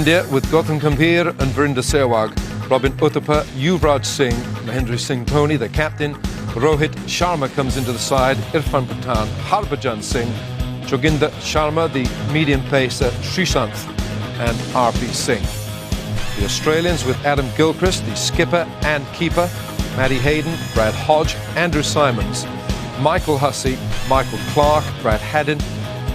India with Gautam Gambhir and Vrinder Sehwag, Robin Uthappa, Yuvraj Singh, Mahendra Singh Dhoni, the captain. Rohit Sharma comes into the side, Irfan Pathan, Harbhajan Singh, Joginder Sharma, the medium pacer, Srishant and RP Singh. The Australians with Adam Gilchrist, the skipper and keeper, Matty Hayden, Brad Hodge, Andrew Simons, Michael Hussey, Michael Clark, Brad Haddin,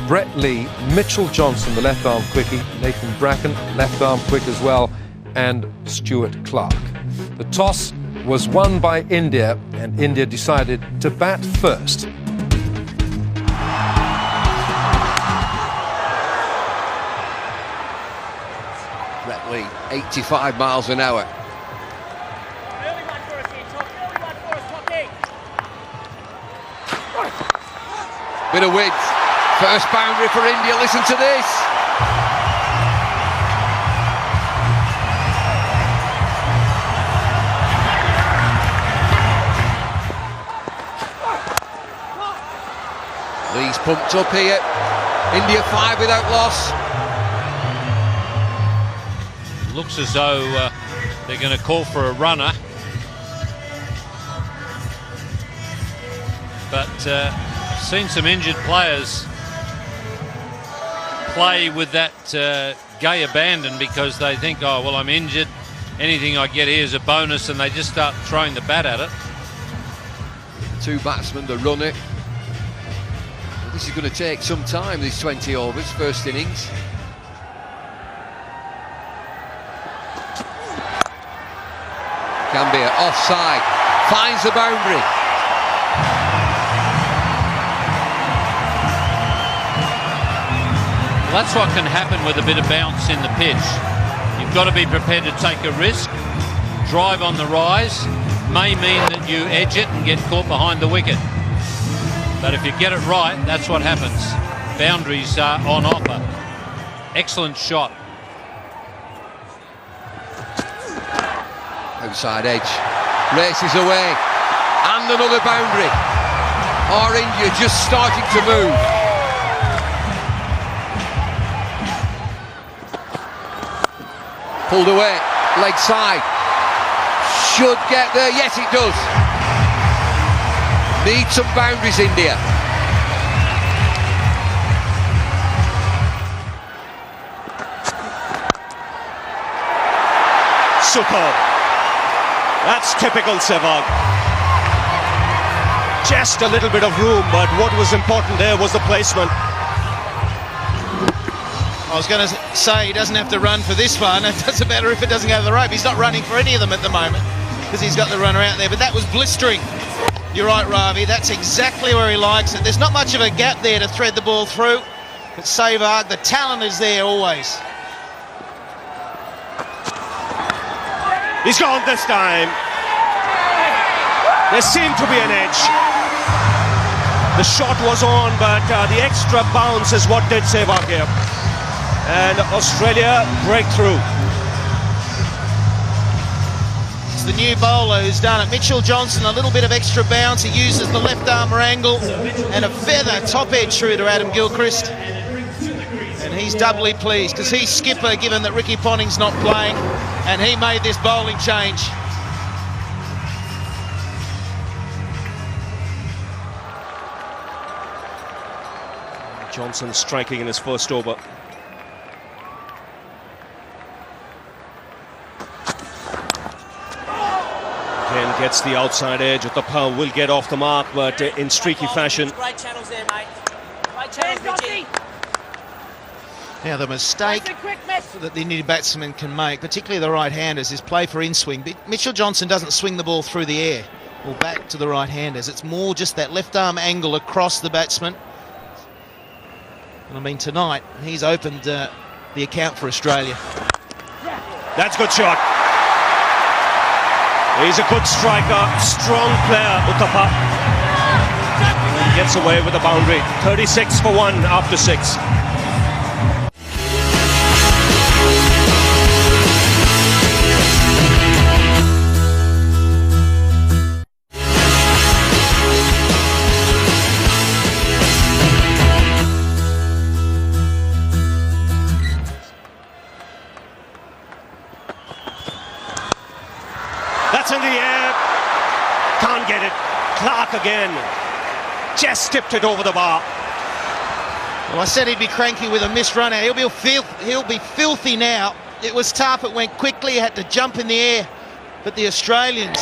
Brett Lee, Mitchell Johnson, the left-arm quickie, Nathan Bracken, left-arm quick as well, and Stuart Clark. The toss was won by India, and India decided to bat first. Brett Lee, 85 miles an hour. Bit of width. First boundary for India, listen to this. Lee's pumped up here. India 5 without loss. Looks as though they're going to call for a runner. But I've seen some injured players play with that gay abandon because they think, oh, well, I'm injured. Anything I get here is a bonus, and they just start throwing the bat at it. Two batsmen, the runner. This is going to take some time, these 20 overs, first innings. Gambhir offside, finds the boundary. Well, that's what can happen with a bit of bounce in the pitch. You've got to be prepared to take a risk. Drive on the rise may mean that you edge it and get caught behind the wicket. But if you get it right, that's what happens. Boundaries are on offer. Excellent shot. Outside edge, races away, and another boundary. Or India just starting to move. Pulled away, leg side. Should get there, yes it does. Need some boundaries, India. Superb. That's typical Sehwag. Just a little bit of room, but what was important there was the placement. I was going to say he doesn't have to run for this one. It doesn't matter if it doesn't go to the rope. He's not running for any of them at the moment because he's got the runner out there. But that was blistering. You're right, Ravi. That's exactly where he likes it. There's not much of a gap there to thread the ball through. But Sehwag, the talent is there always. He's gone this time. There seemed to be an edge. The shot was on, but the extra bounce is what did Sehwag here. And Australia break through. It's the new bowler who's done it. Mitchell Johnson, a little bit of extra bounce. He uses the left arm wrangle and a feather top edge through to Adam Gilchrist. And he's doubly pleased because he's skipper, given that Ricky Ponting's not playing, and he made this bowling change. Johnson striking in his first over. Again gets the outside edge. Uthappa will get off the mark, but in streaky fashion. Right channels there, mate. Right channels, Richie. Now the mistake that the Indian batsman can make, particularly the right-handers, is play for in-swing. Mitchell Johnson doesn't swing the ball through the air or back to the right-handers. It's more just that left-arm angle across the batsman. And I mean, tonight, he's opened the account for Australia. That's a good shot. He's a good striker, strong player, Uthappa. Gets away with the boundary. 36 for 1 after 6. That's in the air. Can't get it. Clark again. Just tipped it over the bar. Well, I said he'd be cranky with a missed runner. He'll be filthy now. It was tough. It went quickly. He had to jump in the air. But the Australians,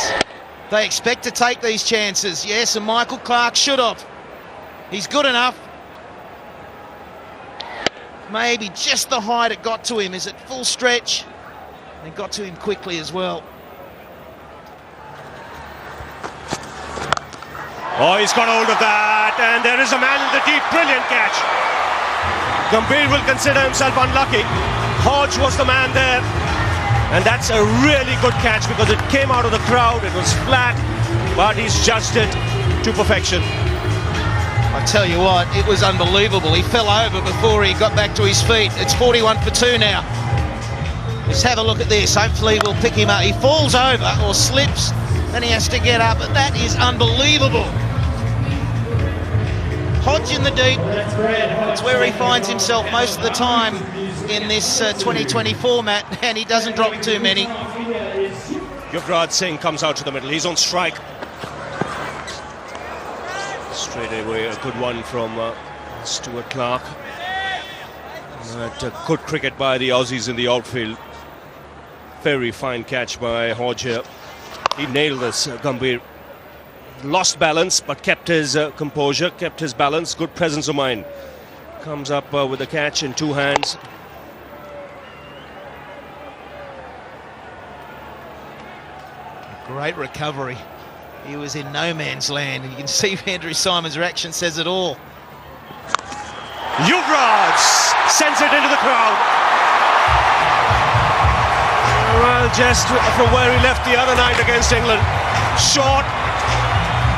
they expect to take these chances. Yes, and Michael Clark should have. He's good enough. Maybe just the height it got to him. Is it full stretch? It got to him quickly as well. Oh, he's got hold of that, and there is a man in the deep. Brilliant catch. Gambhir will consider himself unlucky. Hodge was the man there, and that's a really good catch because it came out of the crowd. It was flat, but he's judged it to perfection. I tell you what, it was unbelievable. He fell over before he got back to his feet. It's 41 for 2 now. Let's have a look at this. Hopefully we'll pick him up. He falls over or slips, then he has to get up. But that is unbelievable. Hodge in the deep. It's where he finds himself most of the time in this 2020 format, and he doesn't drop too many. Yuvraj Singh comes out to the middle. He's on strike. Straight away, a good one from Stuart Clark. Good cricket by the Aussies in the outfield. Very fine catch by Hodge here. He nailed this, Gambhir. Lost balance, but kept his composure, kept his balance, good presence of mind. Comes up with the catch in 2 hands. Great recovery. He was in no man's land, and you can see Andrew Symonds' reaction says it all. Yuvraj sends it into the crowd. Well, just from where he left the other night against England. Short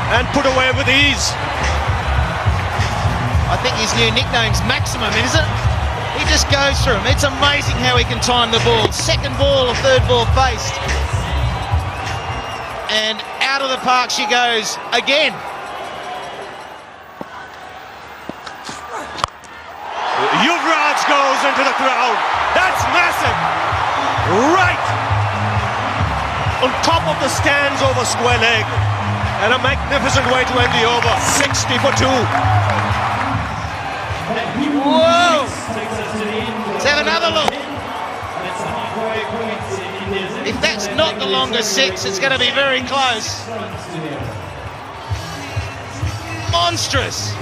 and put away with ease. I think his new nickname's Maximum, isn't it? He just goes through them. It's amazing how he can time the ball. Second ball or third ball faced. And out of the park she goes again. Yuvraj goes into the crowd. That's massive. Right on top of the stands over square leg. And a magnificent way to end the over. 60 for 2. Whoa! Let's have another look. If that's not the longest 6, it's going to be very close. Monstrous.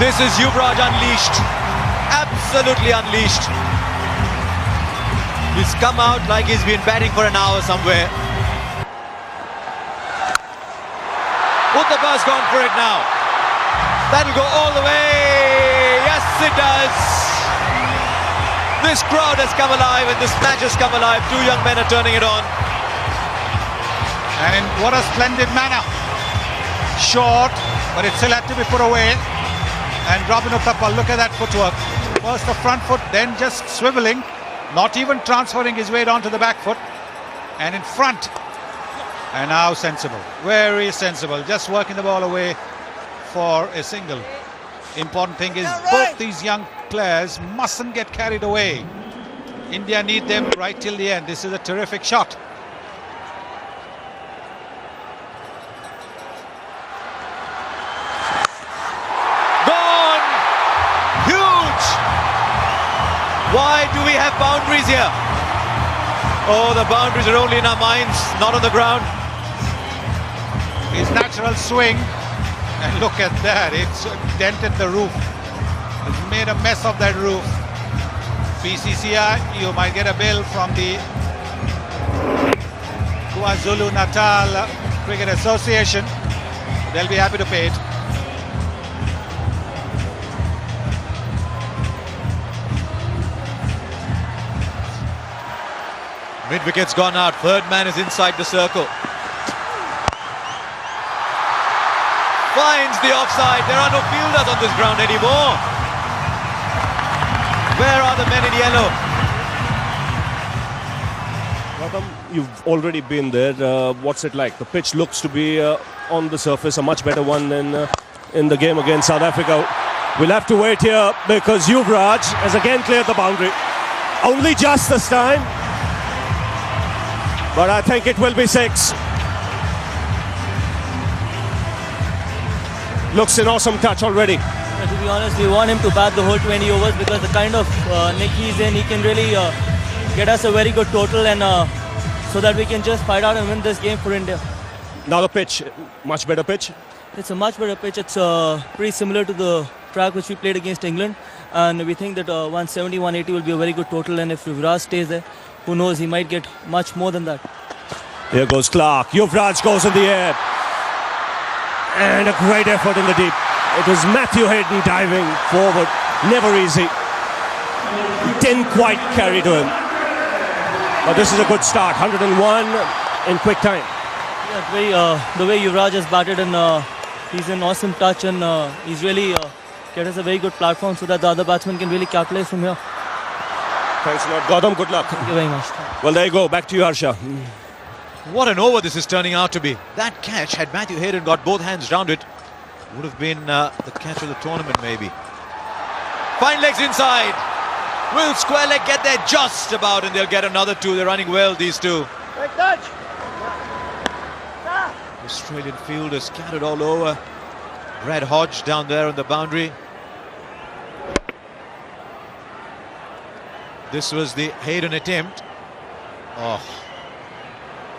This is Yuvraj unleashed. Absolutely unleashed. He's come out like he's been batting for an hour somewhere. Uttapa's gone for it now. That'll go all the way. Yes, it does. This crowd has come alive and this match has come alive. 2 young men are turning it on. And in what a splendid manner. Short, but it still had to be put away. And Robin Uthappa, look at that footwork. First the front foot, then just swiveling. Not even transferring his weight onto the back foot. And in front. And now sensible. Very sensible. Just working the ball away for a single. Important thing is both these young players mustn't get carried away. India need them right till the end. This is a terrific shot. Gone! Huge! Why do we have boundaries here? Oh, the boundaries are only in our minds, not on the ground. His natural swing. And look at that, it's dented the roof. It's made a mess of that roof. BCCI, you might get a bill from the KwaZulu-Natal Cricket Association. They'll be happy to pay it. Mid-wicket's gone out, 3rd man is inside the circle. Finds the offside. There are no fielders on this ground anymore. Where are the men in yellow? Gautam, you've already been there. What's it like? The pitch looks to be on the surface a much better one than in the game against South Africa. We'll have to wait here because Yuvraj has again cleared the boundary. Only just this time. But I think it will be 6. Looks an awesome touch already. To be honest, we want him to bat the whole 20 overs because the kind of nick he's in, he can really get us a very good total, and so that we can just fight out and win this game for India. Now the pitch, much better pitch. It's a much better pitch. It's pretty similar to the track which we played against England, and we think that 170, 180 will be a very good total, and if Yuvraj stays there, who knows, he might get much more than that. Here goes Clark. Yuvraj goes in the air. And a great effort in the deep. It was Matthew Hayden diving forward. Never easy. Didn't quite carry to him. But this is a good start. 101 in quick time. Yeah, the way Yuvraj has batted, and he's an awesome touch, and he's really get us a very good platform so that the other batsmen can really capitalize from here. Thanks a lot, Gautam. Good luck. Thank you very much. Well, there you go. Back to you, Harsha. What an over this is turning out to be. That catch, had Matthew Hayden got both hands round it, would have been the catch of the tournament maybe. Fine legs inside. Will square leg get there just about, and they'll get another 2. They're running well, these two. Great touch. Australian fielders scattered all over. Brad Hodge down there on the boundary. This was the Hayden attempt. Oh,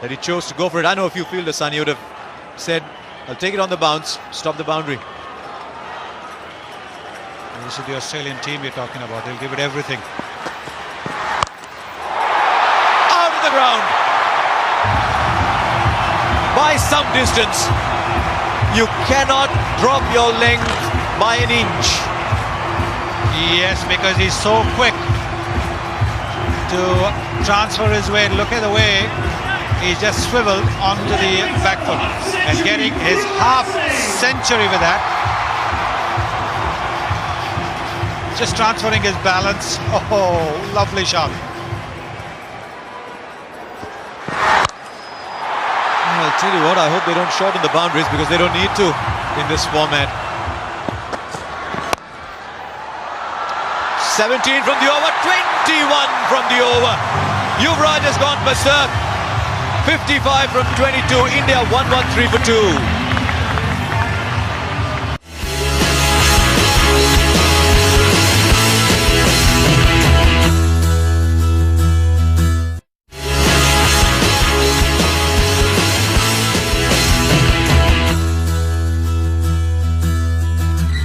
that he chose to go for it. I know if you fielders, Sunny, would have said, I'll take it on the bounce, stop the boundary. This is the Australian team you're talking about. They'll give it everything. Out of the ground. By some distance. You cannot drop your length by an inch. Yes, because he's so quick to transfer his weight. Look at the way he just swiveled onto the back foot and getting his half century with that. Just transferring his balance. Oh, lovely shot. I'll tell you what, I hope they don't shorten the boundaries because they don't need to in this format. 17 from the over, 21 from the over. Yuvraj has gone berserk. 55 from 22. India 113 for 2.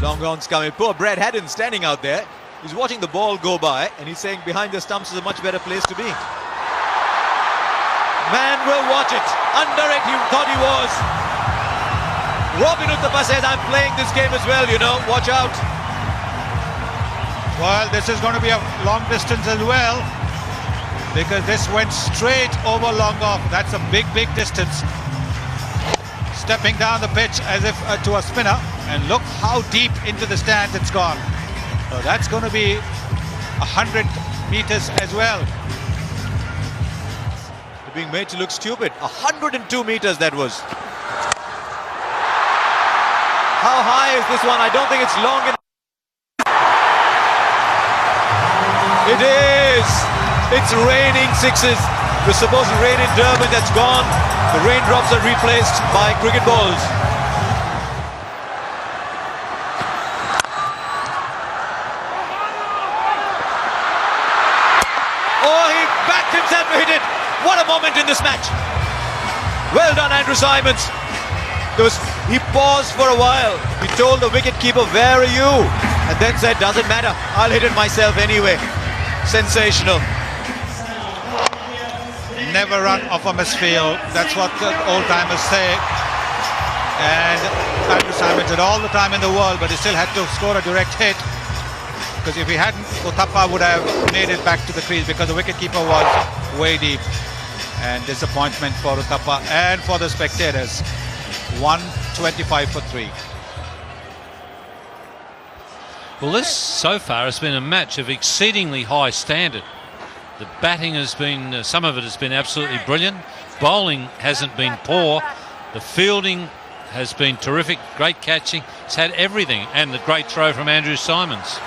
Long on's coming. Poor Brad Haddon standing out there. He's watching the ball go by and he's saying behind the stumps is a much better place to be. Man will watch it. Under it, he thought he was. Robin Uthappa says, I'm playing this game as well, you know. Watch out. Well, this is going to be a long distance as well, because this went straight over long off. That's a big, big distance. Stepping down the pitch as if to a spinner, and look how deep into the stands it's gone. So that's going to be 100 meters as well. They're being made to look stupid. 102 meters that was. How high is this one? I don't think it's long enough. It is. It's raining sixes. It was supposed to rain in Durban. That's gone. The raindrops are replaced by cricket balls. Oh, he backed himself to hit it. What a moment in this match. Well done, Andrew Simons. He paused for a while. He told the wicketkeeper, where are you? And then said, doesn't matter. I'll hit it myself anyway. Sensational. Never run off a misfield. That's what the old-timers say. And Andrew Simons had all the time in the world, but he still had to score a direct hit. Because if he hadn't, Uthappa would have made it back to the crease because the wicketkeeper was way deep. And disappointment for Uthappa and for the spectators. 125 for 3. Well, this so far has been a match of exceedingly high standard. The batting has been, some of it has been absolutely brilliant. Bowling hasn't been poor. The fielding has been terrific. Great catching. He's had everything, and the great throw from Andrew Simons.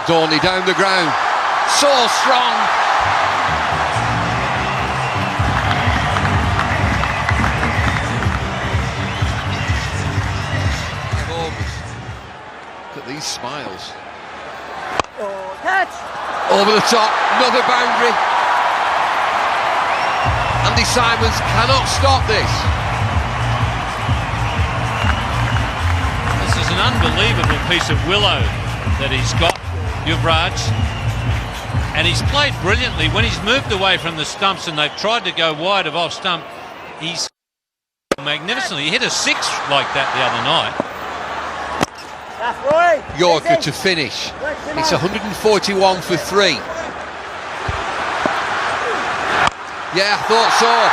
Dorney down the ground. So strong. Look at these smiles. Catch! Over the top, another boundary. Andy Simons cannot stop this. This is an unbelievable piece of willow that he's got, Yuvraj. And he's played brilliantly. When he's moved away from the stumps and they've tried to go wide of off stump, he's magnificently. He hit a 6 like that the other night. Yorker to finish. It's 141 for 3. Yeah, thought so.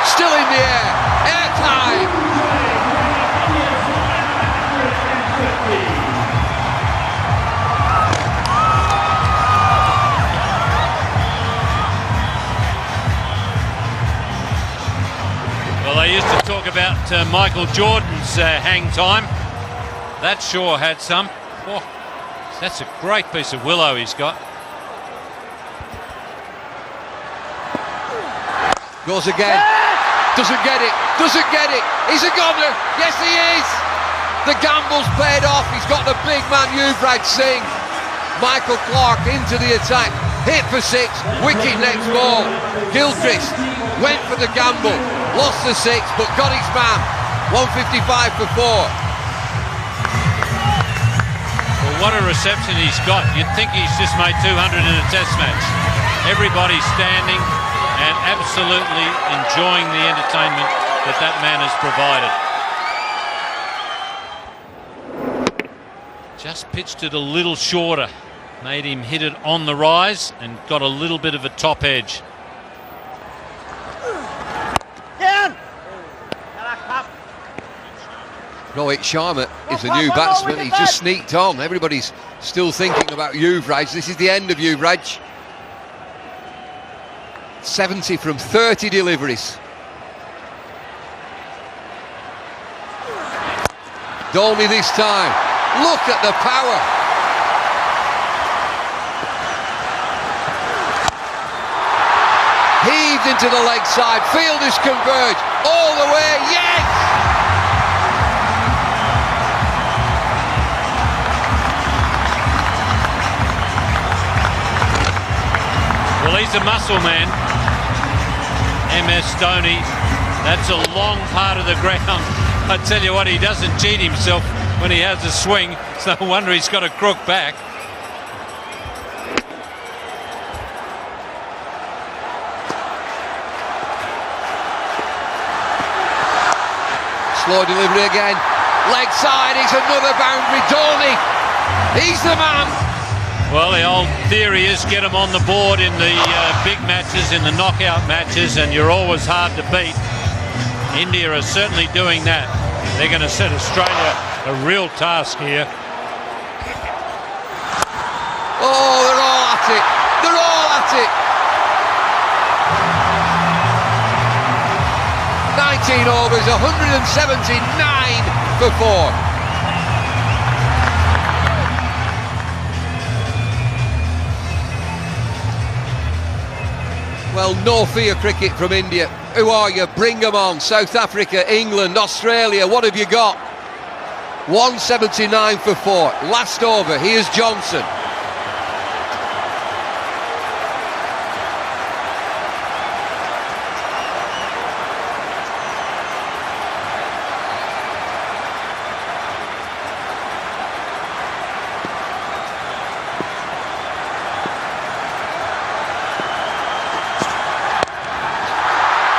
Still in the air. Air time. Well, they used to talk about Michael Jordan's hang time. That sure had some. Oh, that's a great piece of willow he's got. Goes again. Doesn't get it. He's a goner. Yes, he is. The gamble's paid off. He's got the big man Yuvraj Singh. Michael Clark into the attack. Hit for 6. Wicket next ball. Gilchrist went for the gamble. Lost the 6, but got his man. 155 for 4. What a reception he's got. You'd think he's just made 200 in a test match. Everybody's standing and absolutely enjoying the entertainment that that man has provided. Just pitched it a little shorter. Made him hit it on the rise and got a little bit of a top edge. Rohit Sharma is a new batsman. He just sneaked on. Everybody's still thinking about Yuvraj. This is the end of Yuvraj. 70 from 30 deliveries. Dolmy this time. Look at the power. Heaved into the leg side. Fielders converge all the way. Yes! Well, he's a muscle man, MS Dhoni. That's a long part of the ground. I tell you what, he doesn't cheat himself when he has a swing. It's no wonder he's got a crook back. Slow delivery again. Leg side, it's another boundary. Dhoni, he's the man. Well, the old theory is get them on the board in the big matches, in the knockout matches, and you're always hard to beat. India are certainly doing that. They're going to set Australia a real task here. Oh, they're all at it. They're all at it. 19 overs, 179 for 4. Well, no fear cricket from India. Who are you? Bring them on. South Africa, England, Australia, what have you got? 179 for 4. Last over, here's Johnson.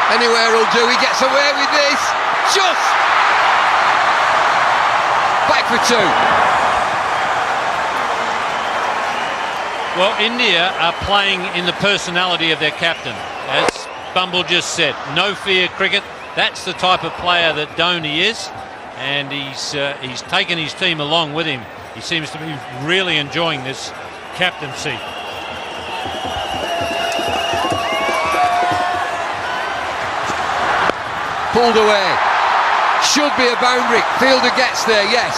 Anywhere will do. He gets away with this. Just back for 2. Well, India are playing in the personality of their captain. As Bumble just said, no fear cricket. That's the type of player that Dhoni is, and he's taken his team along with him. He seems to be really enjoying this captaincy. pulled away. Should be a boundary. Fielder gets there, yes.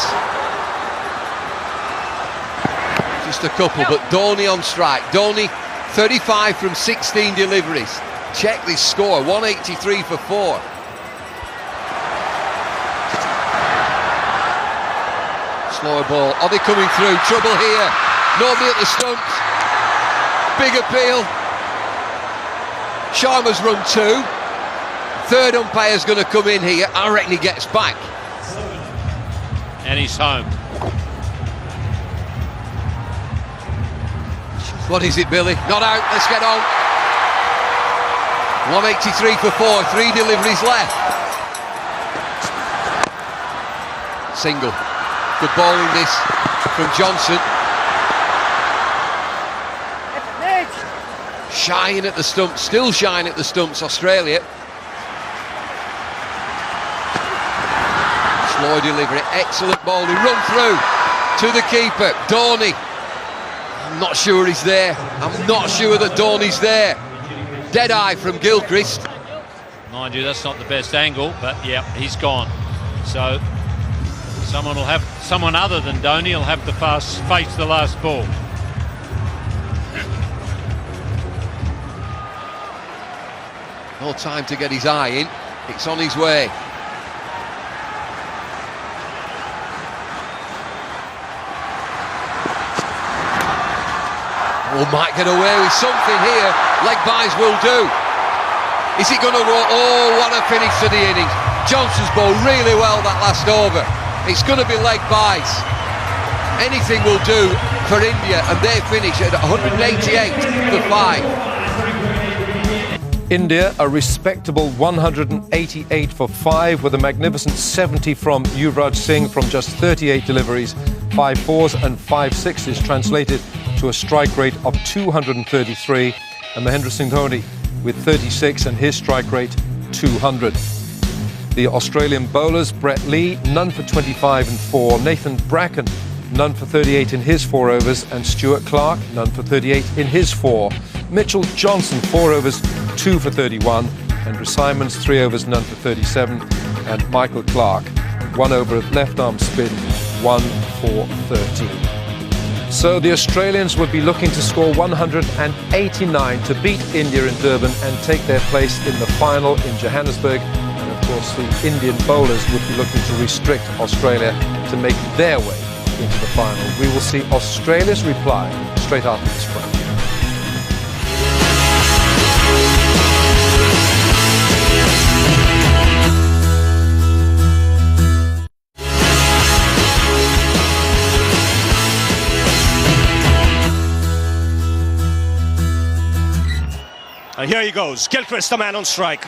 Just a couple, but Dhoni on strike. Dhoni, 35 from 16 deliveries. Check this score, 183 for 4. Slower ball. Are they coming through? Trouble here. Nobody at the stumps. Big appeal. Sharma's run 2. Third umpire's going to come in here. I reckon he gets back. And he's home. What is it, Billy? Not out. Let's get on. 183 for 4. 3 deliveries left. Single. Good bowling this from Johnson. Shying at the stumps, still shying at the stumps, Australia. Slow delivery, excellent bowling, run through to the keeper, Dhoni. I'm not sure he's there. I'm not sure that Dhoni's there. Dead eye from Gilchrist. Mind you, that's not the best angle, but yeah, he's gone. So someone other than Dhoni will have to face the last ball. No time to get his eye in. It's on his way. Oh, might get away with something here. Leg buys will do. Is it going to roll? Oh, what a finish to the innings. Johnson's bowled really well that last over. It's going to be leg buys. Anything will do for India, and they finish at 188 for 5. India, a respectable 188 for 5 with a magnificent 70 from Yuvraj Singh from just 38 deliveries, 5 fours and 5 sixes, translated to a strike rate of 233, and Mahendra Singh Dhoni with 36 and his strike rate 200. The Australian bowlers, Brett Lee, none for 25 and 4, Nathan Bracken, none for 38 in his 4 overs, and Stuart Clark, none for 38 in his 4. Mitchell Johnson, 4 overs, 2 for 31, Andrew Simons, 3 overs, none for 37, and Michael Clark, 1 over of left-arm spin, 1 for 13. So the Australians would be looking to score 189 to beat India in Durban and take their place in the final in Johannesburg. And of course the Indian bowlers would be looking to restrict Australia to make their way into the final. We will see Australia's reply straight after this break. And here he goes, Gilchrist, the man on strike.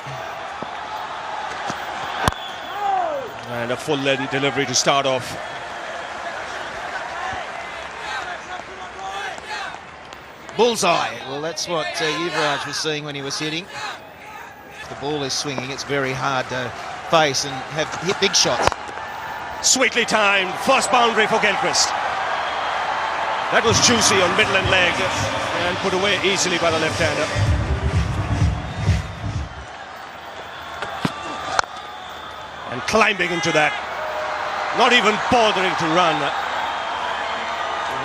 And a full-length delivery to start off. Bullseye. Well, that's what Yuvraj was seeing when he was hitting. If the ball is swinging, it's very hard to face and hit big shots. Sweetly timed, first boundary for Gilchrist. That was juicy on middle and leg and put away easily by the left-hander. And climbing into that, not even bothering to run.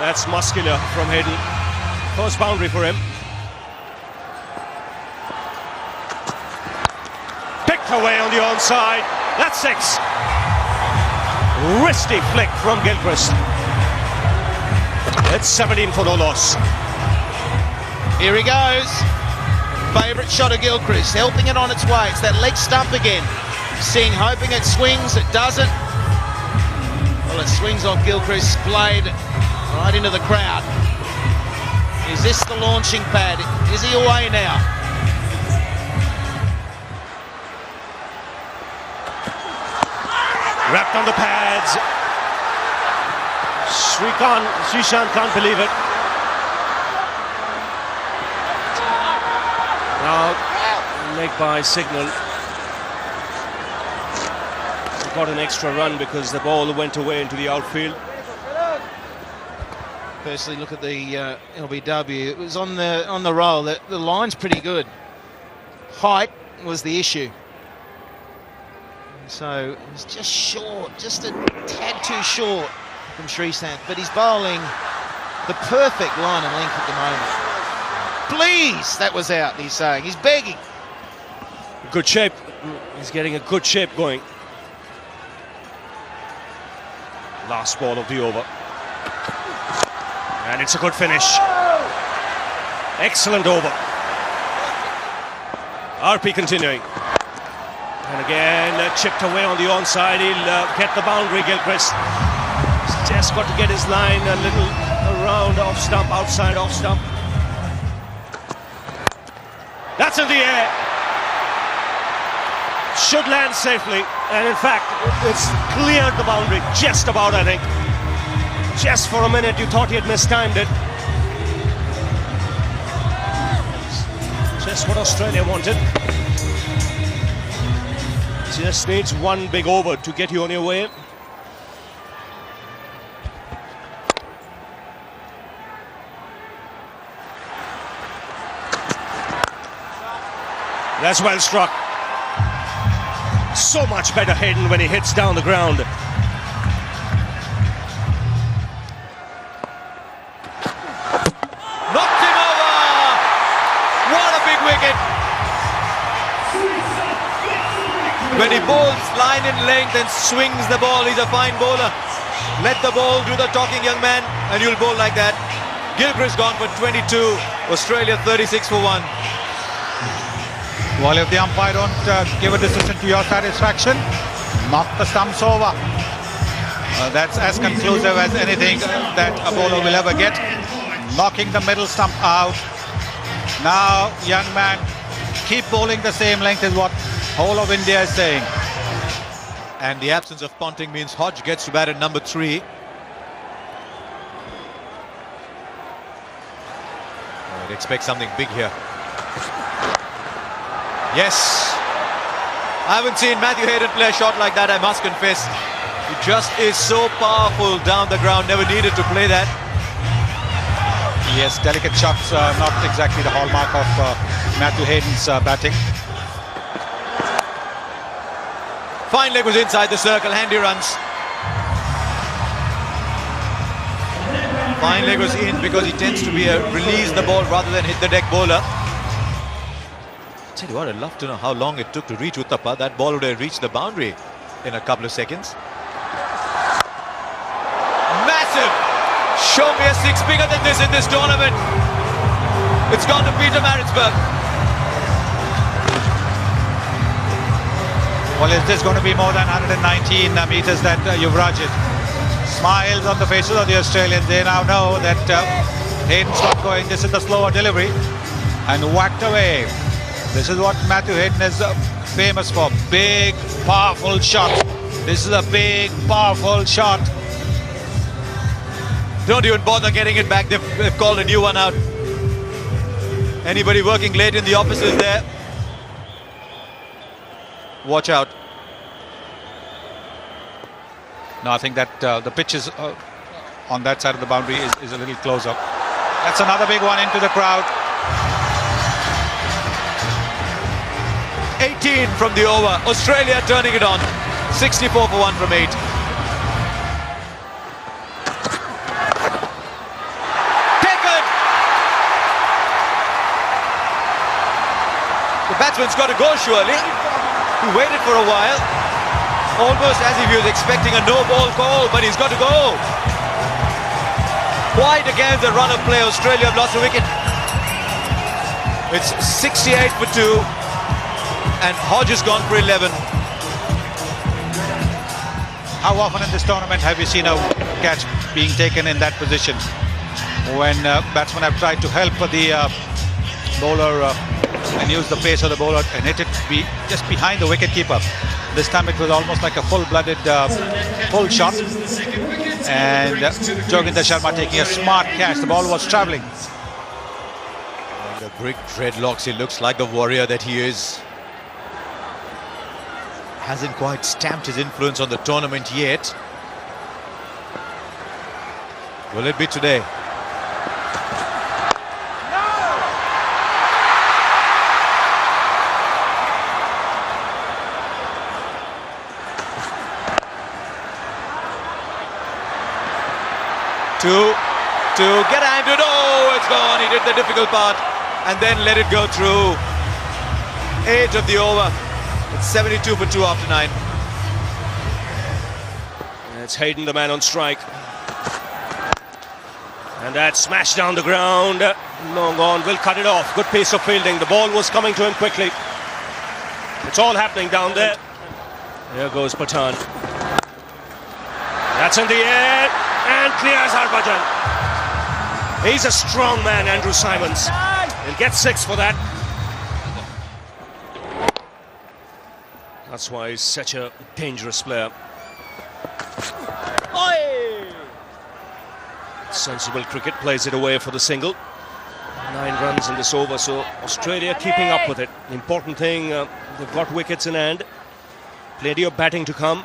That's muscular from Hayden. First boundary for him. Picked away on the onside. That's 6. Wristy flick from Gilchrist. It's 17 for no loss. Here he goes. Favourite shot of Gilchrist, helping it on its way. It's that leg stump again. Singh hoping it swings, it doesn't. Well, it swings off Gilchrist's blade right into the crowd. Is this the launching pad? Is he away now? Wrapped on the pads. Srishant can't believe it. Now, leg by signal. Got an extra run because the ball went away into the outfield. Firstly, look at the LBW. It was on the roll. The line's pretty good. Height was the issue. So he's just short, just a tad too short from Srisanth, but he's bowling the perfect line and length at the moment. Please, that was out, he's saying. He's begging. Good shape. He's getting a good shape going. Last ball of the over. And it's a good finish. Excellent over. RP continuing. And again, chipped away on the onside. He'll get the boundary, Gilchrist. He's just got to get his line a little around off stump, outside off stump. That's in the air. Should land safely. And in fact, it's cleared the boundary just about, I think. Just for a minute, you thought he had mistimed it. Just what Australia wanted. Just needs one big over to get you on your way. That's well struck. So much better Hayden when he hits down the ground. Knocked him over! What a big wicket! When he bowls line in length and swings the ball, he's a fine bowler. Let the ball do the talking, young man, and you'll bowl like that. Gilchrist gone for 22, Australia 36 for 1. Well, if the umpire don't give a decision to your satisfaction, knock the stumps over. That's as conclusive as anything that a bowler will ever get. Knocking the middle stump out. Now, young man, keep bowling the same length is what whole of India is saying. And the absence of Ponting means Hodge gets to bat at number 3. I'd expect something big here. Yes. I haven't seen Matthew Hayden play a shot like that, I must confess. He just is so powerful down the ground, never needed to play that. Yes, delicate shots, not exactly the hallmark of Matthew Hayden's batting. Fine leg was inside the circle, handy runs. Fine leg was in because he tends to be a release the ball rather than hit the deck bowler. Tell you what, I'd love to know how long it took to reach Uthappa. That ball would have reached the boundary in a couple of seconds. Massive! Show me a 6 bigger than this in this tournament. It's gone to Peter Maritzburg. Well, is this going to be more than 119 meters that Yuvraj hit? Smiles on the faces of the Australians. They now know that Hayden's not going. This is the slower delivery. And whacked away. This is what Matthew Hayden is famous for. Big, powerful shot. This is a big, powerful shot. Don't even bother getting it back. They've called a new one out. Anybody working late in the office is there. Watch out. No, I think that the pitch is on that side of the boundary is a little closer. That's another big one into the crowd. 18 from the over. Australia turning it on. 64 for 1 from 8. Taken! The batsman's got to go surely. He waited for a while. Almost as if he was expecting a no-ball call, but he's got to go. Wide against the run of play. Australia have lost a wicket. It's 68 for 2. And Hodge has gone for 11. How often in this tournament have you seen a catch being taken in that position? When batsmen have tried to help the bowler and use the pace of the bowler and hit it just behind the wicket-keeper. This time it was almost like a full-blooded full shot. And Joginder Sharma taking a smart catch. The ball was travelling. The brick dreadlocks, he looks like the warrior that he is. Hasn't quite stamped his influence on the tournament yet. Will it be today? to get Andrew. Oh, it's gone. He did the difficult part and then let it go through. 8 of the over. It's 72 for 2 after 9. It's Hayden, the man on strike. And that smashed down the ground. Long on, will cut it off. Good piece of fielding. The ball was coming to him quickly. It's all happening down there. There goes Pathan. That's in the air and clears Harbhajan. He's a strong man, Andrew Simons. He'll get 6 for that. That's why he's such a dangerous player. Sensible cricket, plays it away for the single. 9 runs in this over, so Australia keeping up with it. The important thing, they've got wickets in hand. Plenty of batting to come.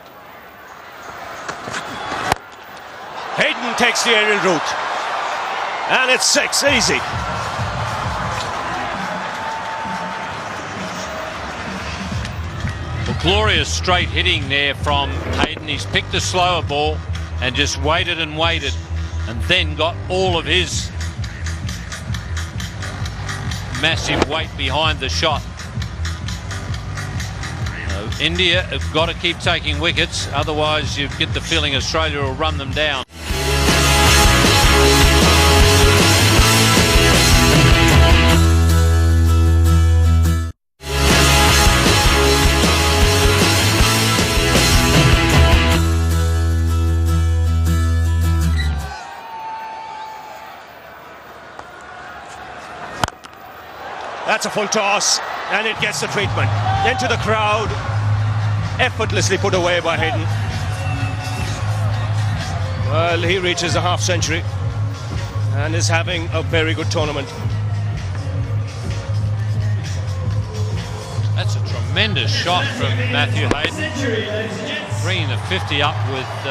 Hayden takes the aerial route. And it's 6, easy. Well, glorious straight hitting there from Hayden. He's picked a slower ball and just waited and waited, and then got all of his massive weight behind the shot. India have got to keep taking wickets, otherwise you get the feeling Australia will run them down. That's a full toss, and it gets the treatment. Into the crowd, effortlessly put away by Hayden. Well, he reaches a half century and is having a very good tournament. That's a tremendous shot from Matthew Hayden. Bringing the 50 up with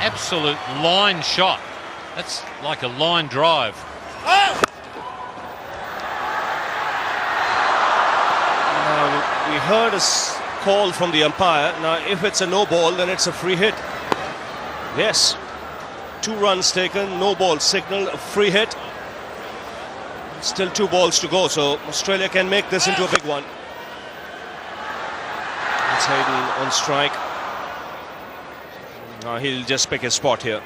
absolute line shot. That's like a line drive. We heard a call from the umpire. Now, if it's a no ball, then it's a free hit. Yes. 2 runs taken, no ball signal, a free hit. Still 2 balls to go, so Australia can make this into a big one. It's Hayden on strike. Now he'll just pick his spot here.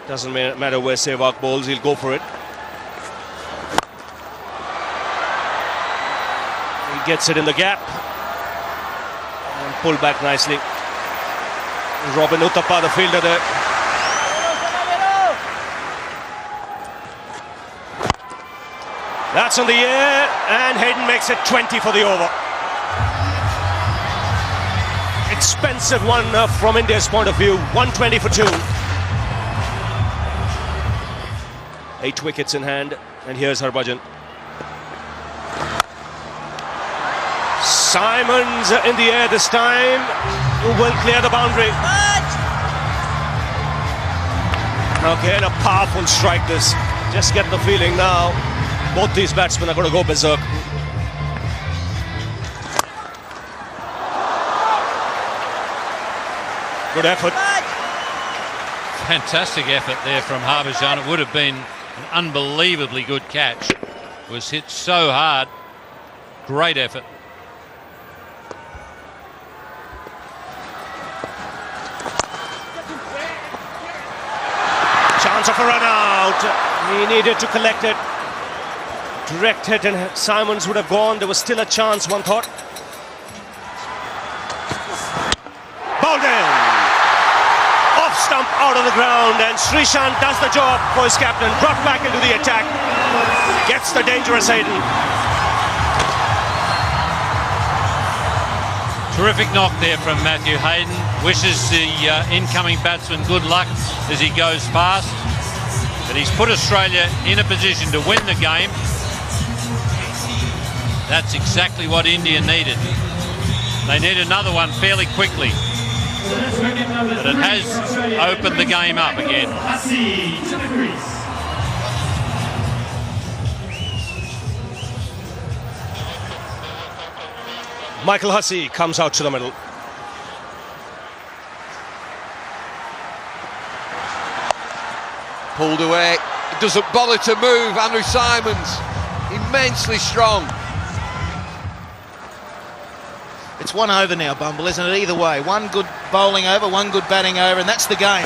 Doesn't matter where Sehwag bowls, he'll go for it. Gets it in the gap and pulled back nicely. Robin Uthappa, the fielder there. That's on the air, and Hayden makes it 20 for the over. Expensive one from India's point of view. 120 for 2. 8 wickets in hand, and here's Harbhajan. Simons in the air this time, who will clear the boundary. Again, a powerful strike this. Just get the feeling now, both these batsmen are going to go berserk. Good effort. Fantastic effort there from Harbhajan. It would have been an unbelievably good catch. It was hit so hard. Great effort. Chance of a run out. He needed to collect it. Direct hit and Simons would have gone. There was still a chance, one thought. Bowled in. Off stump out of the ground, and Srishant does the job for his captain. Brought back into the attack. Gets the dangerous Hayden. Terrific knock there from Matthew Hayden. Wishes the incoming batsman good luck as he goes past. But he's put Australia in a position to win the game. That's exactly what India needed. They need another one fairly quickly. But it has opened the game up again. Michael Hussey comes out to the middle. Pulled away. Doesn't bother to move. Andrew Simons, immensely strong. It's 1 over now, Bumble, isn't it? Either way, one good bowling over, one good batting over, and that's the game.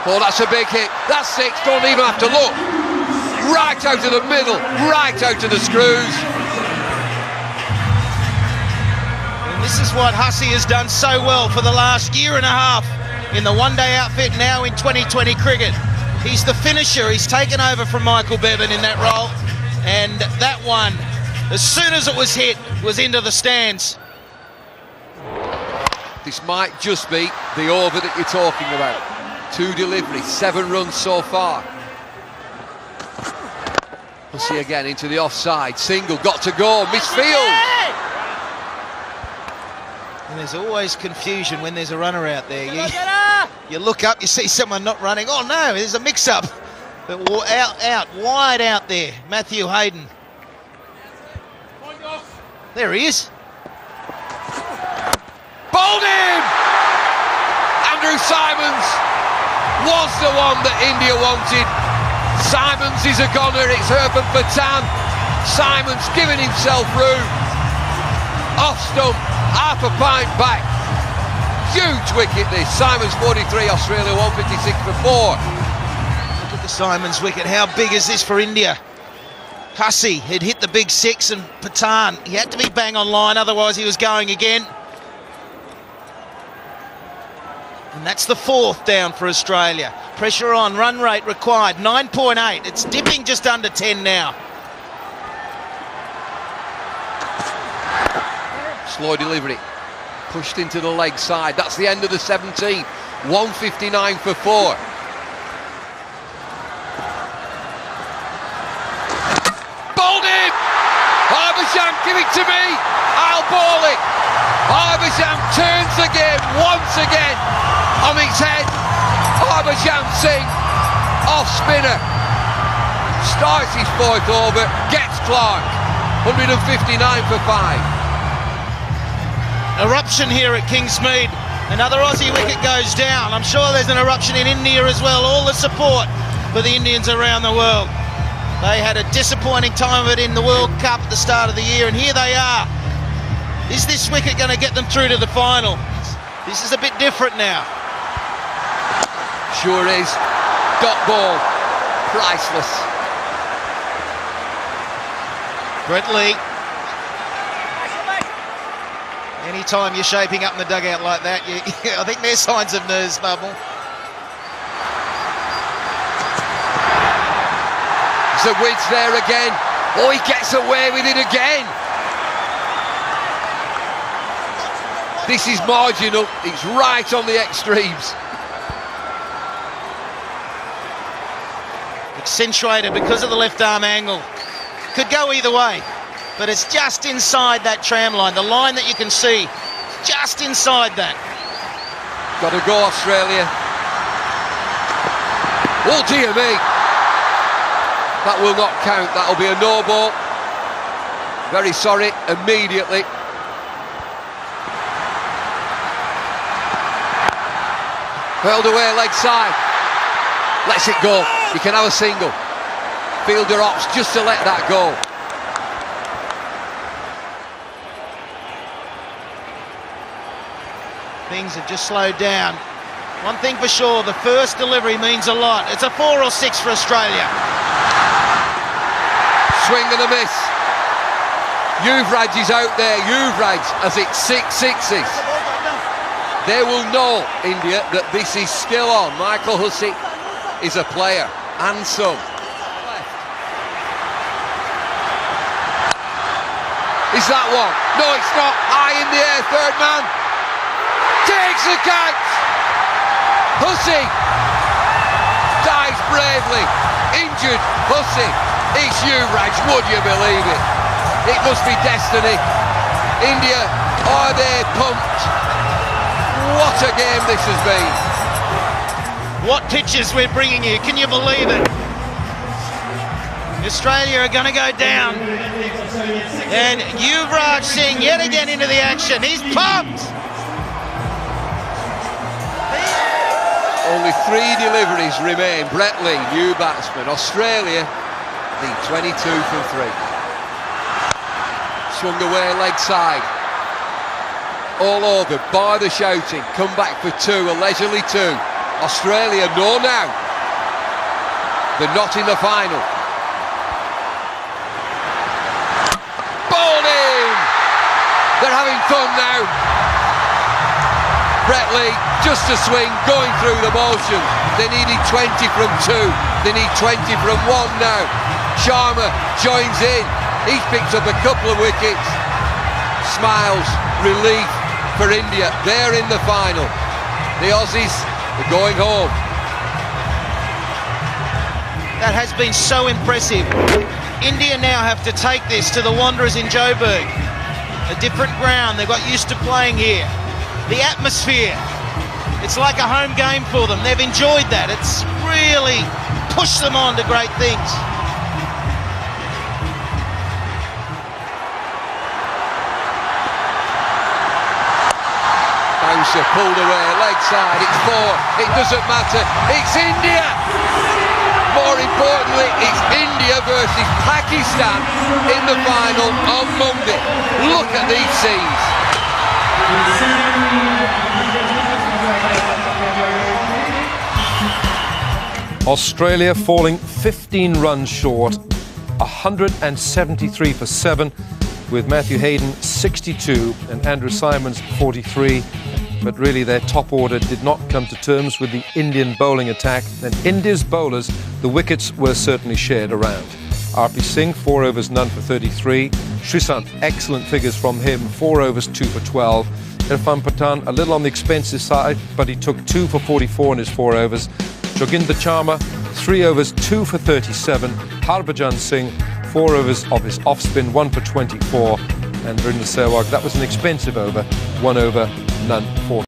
Oh, that's a big hit. That's 6. Don't even have to look. Right out of the middle, right out of the screws. And this is what Hussey has done so well for the last year and a half in the one-day outfit, now in 2020 cricket. He's the finisher. He's taken over from Michael Bevan in that role, and that one, as soon as it was hit, was into the stands. This might just be the over that you're talking about. 2 deliveries, 7 runs so far. We'll see again into the offside. Single, got to go, misfield. And there's always confusion when there's a runner out there. You look up, you see someone not running. Oh no, there's a mix-up. But wide out there. Matthew Hayden. There he is. Bowled him! Andrew Simons was the one that India wanted. Simons is a goner, it's Urban Patan. Simons giving himself room. Off stump, half a pint back. Huge wicket this. Simons 43, Australia 156 for 4. Look at the Simons wicket. How big is this for India? Hussey had hit the big 6 and Patan, he had to be bang on line, otherwise he was going again. And that's the 4th down for Australia. Pressure on, run rate required, 9.8. It's dipping just under 10 now. Slow delivery, pushed into the leg side. That's the end of the 17. 159 for 4. Give it to me, I'll ball it. Harbhajan turns the game once again on its head. Harbhajan Singh, off spinner, starts his 4th over, gets Clark, 159 for 5. Eruption here at Kingsmead. Another Aussie wicket goes down. I'm sure there's an eruption in India as well. All the support for the Indians around the world. They had a disappointing time of it in the World Cup at the start of the year, and here they are. Is this wicket going to get them through to the final? This is a bit different now. Sure is. Dot ball. Priceless. Brett Lee. Anytime you're shaping up in the dugout like that, I think there's signs of nerves, Bubble. The width there again. Oh, he gets away with it again. This is marginal. It's right on the extremes. Accentuated because of the left arm angle. Could go either way, but it's just inside that tram line. The line that you can see, just inside that. Got to go, Australia. Oh, dear me. That will not count. That'll be a no ball. Very sorry, immediately. Hurled away, leg side. Lets it go. He can have a single. Fielder opts just to let that go. Things have just slowed down. One thing for sure, the first delivery means a lot. It's a 4 or 6 for Australia. Swing and a miss. Yuvraj is out there. Yuvraj has it 6 sixes. They will know, India, that this is still on. Michael Hussey is a player, and some. Is that one? No, it's not. High in the air, third man. Takes the catch. Hussey dies bravely. Injured Hussey. It's Yuvraj, would you believe it? It must be destiny. India, are they pumped? What a game this has been. What pitches we're bringing you, can you believe it? Australia are going to go down. And Yuvraj Singh yet again into the action. He's pumped. Only 3 deliveries remain. Brett Lee, new batsman. Australia lead 22 from 3. Swung away leg side. All over, by the shouting. Come back for 2, a leisurely 2. Australia know now. They're not in the final. Bowled in! They're having fun now. Brett Lee, just a swing, going through the motion. They needed 20 from 2. They need 20 from 1 now. Sharma joins in. He's picked up a couple of wickets. Smiles, relief for India. They're in the final. The Aussies are going home. That has been so impressive. India now have to take this to the Wanderers in Joburg. A different ground, they've got used to playing here. The atmosphere, it's like a home game for them. They've enjoyed that. It's really pushed them on to great things. Bouncer pulled away, leg side, it's 4, it doesn't matter, it's India! More importantly, it's India versus Pakistan in the final on Monday. Look at these scenes. Australia falling 15 runs short, 173 for 7, with Matthew Hayden 62 and Andrew Symonds 43. But really their top order did not come to terms with the Indian bowling attack, and India's bowlers, the wickets were certainly shared around. RP Singh, 4 overs, none for 33. Srisant, excellent figures from him, 4 overs, 2 for 12. Irfan Pathan, a little on the expensive side, but he took 2 for 44 in his 4 overs. Joginder Sharma, 3 overs, 2 for 37. Harbhajan Singh, 4 overs of his off-spin, 1 for 24. And Vrinder Sehwag, that was an expensive over, 1 over, none for